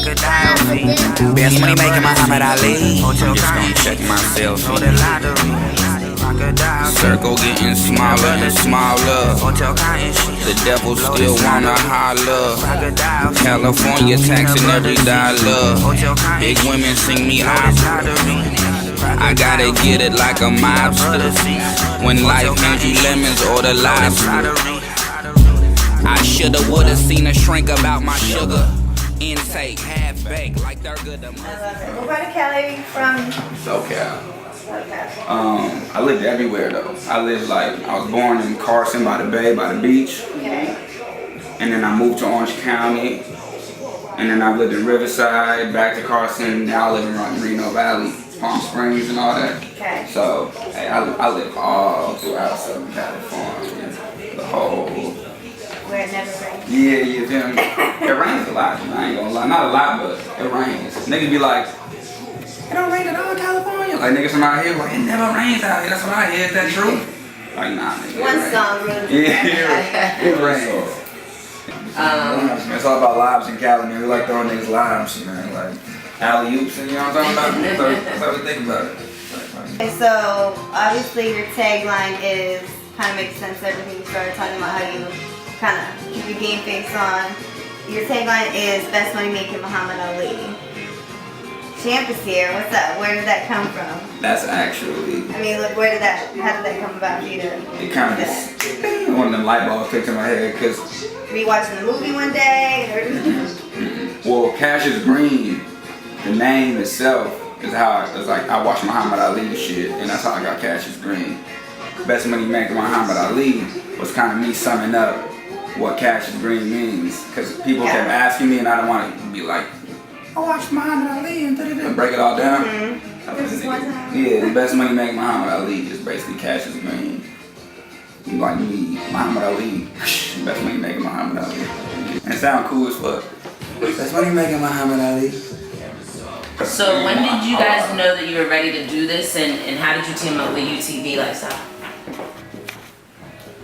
Best money making Muhammad Ali. I'm just gonna check myself. Circle getting smaller and smaller. The devil still wanna holler. California taxing every dollar. Big women sing me opera. I gotta get it like a mobster. When life hands you lemons or the lobster. I shoulda woulda seen a shrink about my sugar intake, half baked like they're good to I love it. What part of Cali are you from? SoCal. I lived everywhere though. I was born in Carson by the bay, by the beach. Okay. And then I moved to Orange County. And then I lived in Riverside, back to Carson. Now I live in Reno Valley, Palm Springs and all that. Okay. So, hey, I live all throughout Southern California. The whole... Where it never rains. Yeah, you feel me? It rains a lot, I ain't gonna lie. Not a lot, but it rains. Niggas be like, it don't rain at all in California. Like niggas from out here, like, it never rains out here. That's what I hear. Is that true? Like, nah, nigga. One song really. Yeah, it rains. It's all about lives in Cali, man. We like throwing niggas lives, man. Like, alley-oops, and you know what I'm talking about? That's how we think about it. Okay, so, obviously your tagline is, kind of makes sense, everything you started talking about, how you kind of keep your game face on. Your tagline is best money making Muhammad Ali. Champ is here. What's up? Where did that come from? That's actually... I mean, look, how did that come about for you to it kind of just... One of them light bulbs clicked in my head, because... Were you watching the movie one day? Or... Well, Cashius Green, the name itself, is how I watched Muhammad Ali shit, and that's how I got Cashius Green. Best money making Muhammad Ali was kind of me summing up what Cashius Green means, because people kept asking me, and I don't want to be like, I watched Muhammad Ali and break it all down. Yeah, the best money making Muhammad Ali is basically Cashius Green. Like me, Muhammad Ali, best money making Muhammad Ali. And it sound cool as fuck. Best money making Muhammad Ali. So when did you guys know that you were ready to do this, and how did you team up with UTV Lifestyle?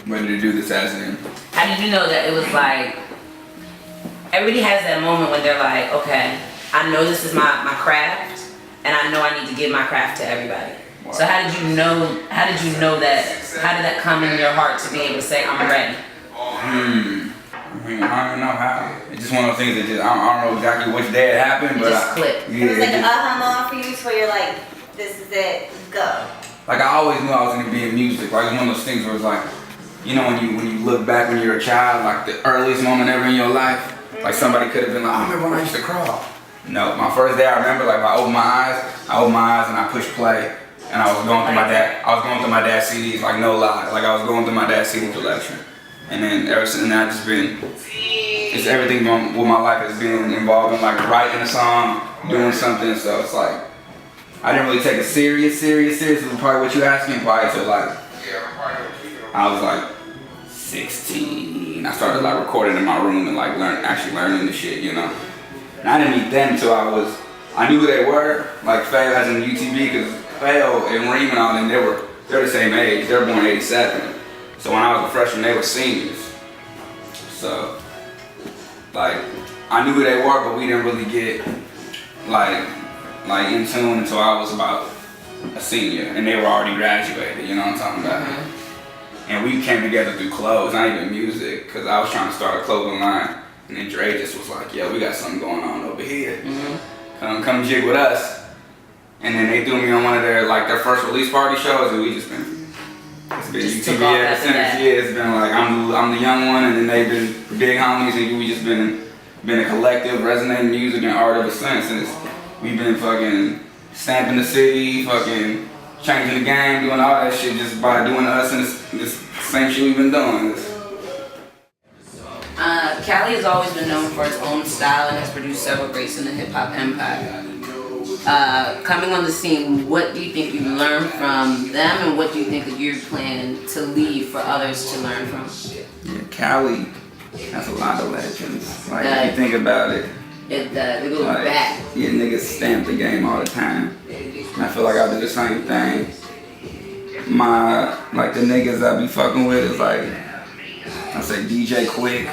When did you do this as in? How did you know that it was like, everybody has that moment when they're like, okay, I know this is my craft, and I know I need to give my craft to everybody. Wow. So how did you know that, how did that come in your heart to be able to say, I'm ready? I mean, I don't know how. It's just one of those things that just, I don't know exactly which day it happened, but just clicked. Yeah, it was like an aha moment for you, where you're like, this is it, go. Like I always knew I was gonna be in music. Like it's one of those things where it's like, you know, when you look back when you're a child, like the earliest moment ever in your life, like somebody could have been like, I remember when I used to crawl. No, my first day I remember, like I opened my eyes and I pushed play, and I was going through my dad's CDs, like no lie, like I was going through my dad's CD collection, and then ever since then I just been, it's everything with my life has been involved in like writing a song, doing something. So it's like I didn't really take it serious. Is probably what you asking, probably till like I was like 16. I started like recording in my room and like actually learning the shit, you know. And I didn't meet them until I knew who they were, like Pheo as in UTV, because Pheo and Reem and all them, they're the same age. They're born '87. So when I was a freshman, they were seniors. So like I knew who they were, but we didn't really get like in tune until I was about a senior, and they were already graduated. You know what I'm talking about? Mm-hmm. And we came together through clothes, not even music, because I was trying to start a clothing line. And then Dre just was like, yo, we got something going on over here. Mm-hmm. Come jig with us. And then they threw me on one of their first release party shows, and we just been, it's been UTV ever since. Yeah, it's been like, I'm the young one, and then they've been big homies, and we just been a collective, resonating music and art ever since. And we've been fucking stamping the city, fucking changing the game, doing all that shit just by doing us and this same shit we've been doing. Cali has always been known for its own style and has produced several greats in the hip-hop empire. Coming on the scene, what do you think you learned from them, and what do you think that you're planning to leave for others to learn from? Yeah, Cali has a lot of legends. Like, if you think about it, it goes back. Yeah, niggas stamp the game all the time. And I feel like I do the same thing. The niggas I be fucking with is like, I say DJ Quick,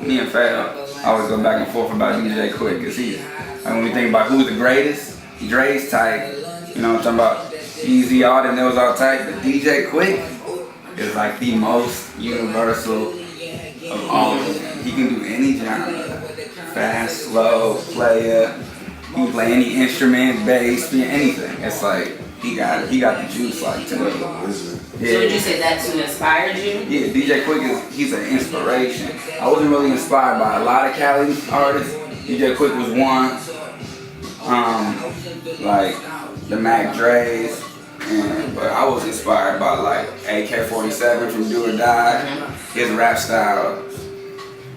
me and Pheo. I always go back and forth about DJ Quick, cause he, like when we think about who's the greatest, Dre's type, you know what I'm talking about, Easy, all them, those all type, but DJ Quick is like the most universal of all of them. He can do any genre, fast, slow, player, he can play any instrument, bass, anything. It's like, he got the juice like to it. Yeah. So would you say that's who inspired you? Yeah, DJ Quick he's an inspiration. I wasn't really inspired by a lot of Cali artists. DJ Quick was one. Like the Mac Dre's, but I was inspired by like AK-47 from Do or Die. His rap style.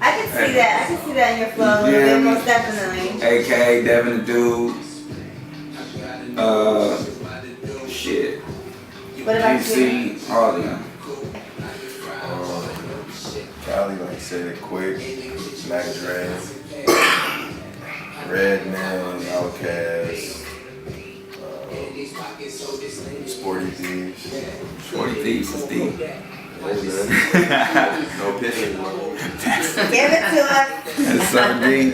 I can see that. I can see that in your flow a little bit, most definitely. AK, Devin the Dude. Shit. What about you? All of them. Cali, like you said, Quick, Mac Dre, Redman, Outkast, Sporty Thieves. Sporty Thieves is deep. No picture. Give it to us. That's so deep.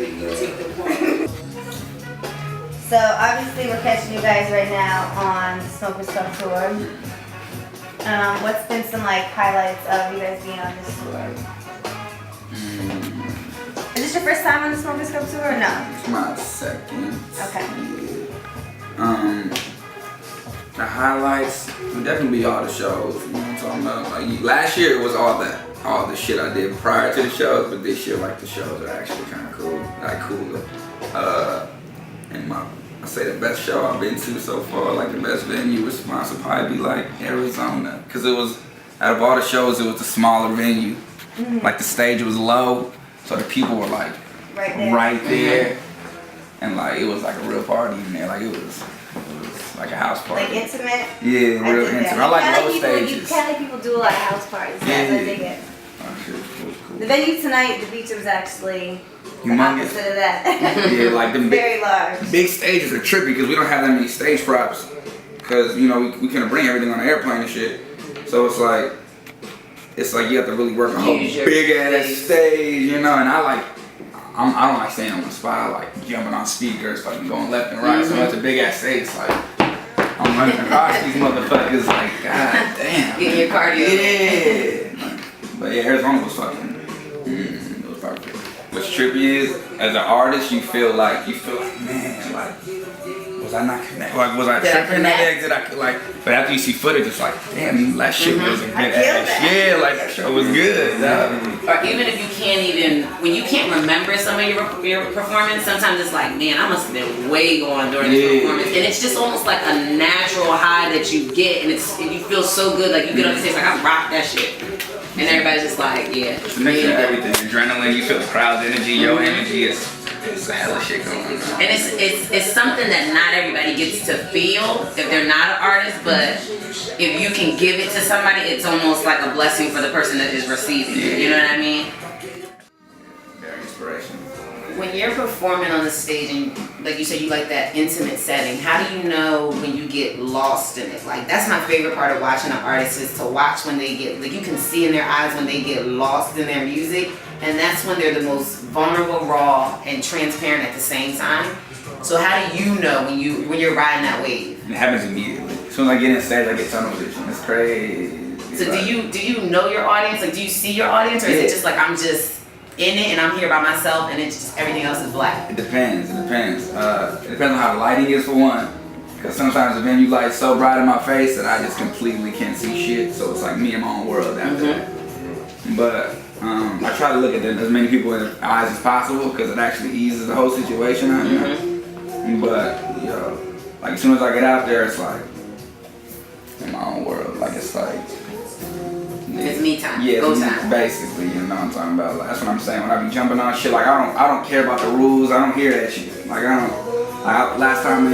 So obviously we're catching you guys right now on the Smokers Club tour. What's been some like highlights of you guys being on this tour? Is this your first time on the Smokers Club tour or no? It's my second. Okay. The highlights would definitely be all the shows. You know what I'm talking about? Like last year it was all the shit I did prior to the shows, but this year like the shows are actually kind of cool, like cooler. And I say the best show I've been to so far, like the best venue response would probably be like Arizona, because it was out of all the shows it was the smaller venue. Like the stage was low, so the people were like right there. And like it was like a real party in there, like it was like a house party. Like intimate? Yeah, real intimate. I like low stages. Cali people do a lot of house parties. That's what I dig it. Oh, shit, it was cool. The venue tonight, the beach was actually the Humongous. opposite of that. Yeah, like the Very large. big stages are trippy because we don't have that many stage props. Because, you know, we couldn't bring everything on the airplane and shit. So it's like you have to really work a whole big ass stage, you know. And I don't like staying on the spot. I like jumping on speakers, like going left and right. So that's a big ass stage. It's like I'm running across these motherfuckers. Like, god damn. Getting your cardio. Yeah. But yeah, Arizona was fucking. It was perfect. What's trippy is, as an artist, you feel like man, like. Was I not connected? Like, was I tripping that exit? I could like, but after you see footage, it's like, damn, that shit was a good ass. Yeah, like that show was good. Or even if you can't when you can't remember some of your performance, sometimes it's like, man, I must have been way going during this performance, and it's just almost like a natural high that you get, and you feel so good, like you get on the stage, like I rocked that shit, and everybody's just like, yeah. It's a mix of everything. Adrenaline, you feel the crowd's energy, your energy is. It's a hell of shit going on. And it's something that not everybody gets to feel if they're not an artist, but if you can give it to somebody, it's almost like a blessing for the person that is receiving it. You know what I mean? Very inspirational. When you're performing on the stage and like you said, you like that intimate setting, how do you know when you get lost in it? Like that's my favorite part of watching an artist is to watch when they get, like you can see in their eyes when they get lost in their music. And that's when they're the most vulnerable, raw, and transparent at the same time. So how do you know when you're riding that wave? It happens immediately. As soon as I get in stage, I get tunnel vision. It's crazy. So do you know your audience? Like do you see your audience, or is it just like I'm just in it and I'm here by myself and it's just everything else is black? It depends. It depends on how the lighting is for one. Because sometimes the venue light's so bright in my face that I just completely can't see shit. So it's like me in my own world after that. But I try to look at as many people in their eyes as possible because it actually eases the whole situation out, you know? But, yo, like as soon as I get out there, it's like in my own world. Like it's like it's me time. Yeah, go time. Basically, you know what I'm talking about. Like, that's what I'm saying. When I be jumping on shit, like I don't care about the rules. I don't hear that shit. Like last time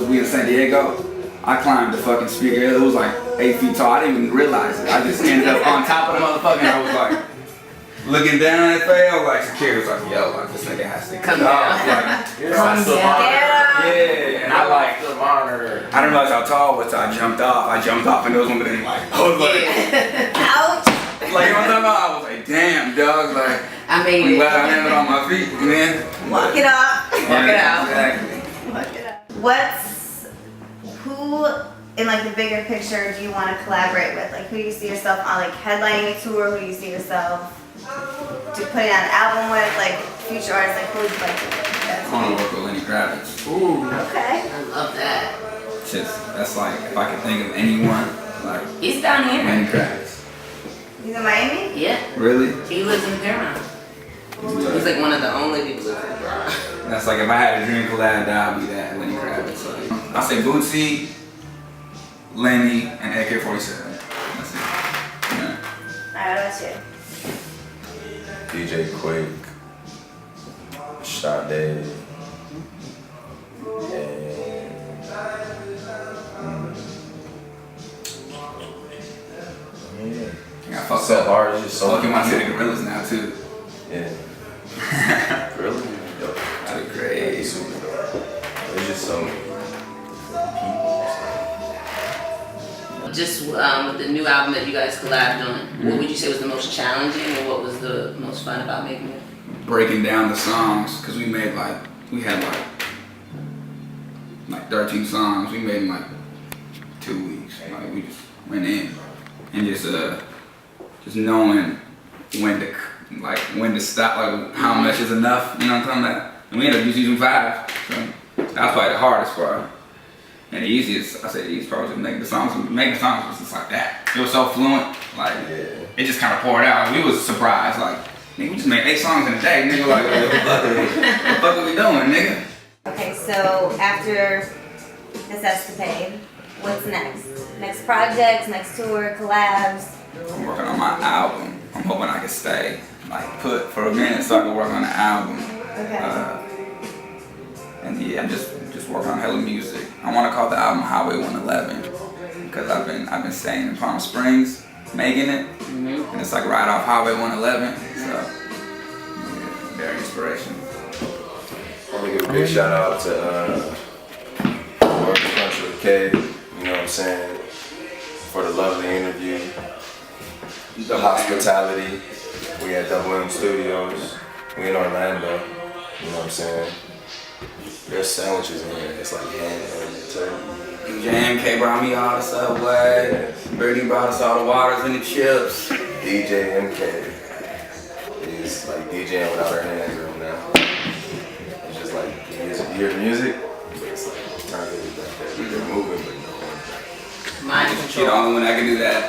we in San Diego, I climbed the fucking speaker. It was like 8 feet tall. I didn't even realize it. I just ended up on top of the motherfucker and I was like looking down at Pheo, like security was like, yo, like this nigga has to come down. Like, yeah, and I didn't realize how tall it was. I jumped off and there was one thing like, I was like, ouch. Like, you know what I'm talking about? I was like, damn, dog. Like, I mean, I'm glad I landed on my feet, man. Walk it up. Walk it out. Exactly. Walk it up. Who in like the bigger picture do you want to collaborate with? Like who do you see yourself on like headlining a tour? Who do you see yourself to put it on an album with? Like future artists, like who would you like to work with? I want to work with Lenny Kravitz. Ooh. Okay. I love that. That's like, if I could think of anyone, like He's down here. Lenny Kravitz. He's in Miami? Yeah. Really? He lives in Paramount. He's like one of the only people that live in Paramount. That's like, if I had a dream collab, that would be that, Lenny Kravitz. Like, I say Bootsy, Lenny, and AK-47. That's it. Yeah. Alright, what's you? DJ Quick, Shot Dead, I fucked so up. hard. It's just so Fucking my city gorillas now too. Yeah. Really? Dope. That's great. Super dope. It's just so many people. Just with the new album that you guys collabed on, what would you say was the most challenging and what was the most fun about making it? Breaking down the songs, because we had like 13 songs. We made in like 2 weeks. Like we just went in and just knowing when to stop, like how much is enough, you know what I'm talking about? And we ended up using 5, so that's probably the hardest part. And the easiest, I say the easiest part was just making the songs was just like that. It was so fluent, like it just kind of poured out. We was surprised, like, nigga, we just made 8 songs in a day, nigga, like, what the fuck are we doing, nigga? Okay, so after this escapade, what's next? Next projects, next tour, collabs? I'm working on my album. I'm hoping I can stay, like, put for a minute so I can work on the album. Okay. And yeah, I'm just working on hella music. I want to call the album Highway 111 because I've been staying in Palm Springs, making it, and it's like right off Highway 111. So yeah, very inspirational. I want to give a big shout out to WORDKRUSH.COM, you know what I'm saying, for the lovely interview, the hospitality. We at WM Studios, we in Orlando, you know what I'm saying. There's sandwiches in here, it's like ham and turkey. DJ MK brought me all the Subway, Brittany brought us all the waters and the chips. DJ MK is like DJing without her hands right now. It's just like, you hear the music, but it's like turntables back there. They're moving, but no one's back. Mind She the control. only one that can do that.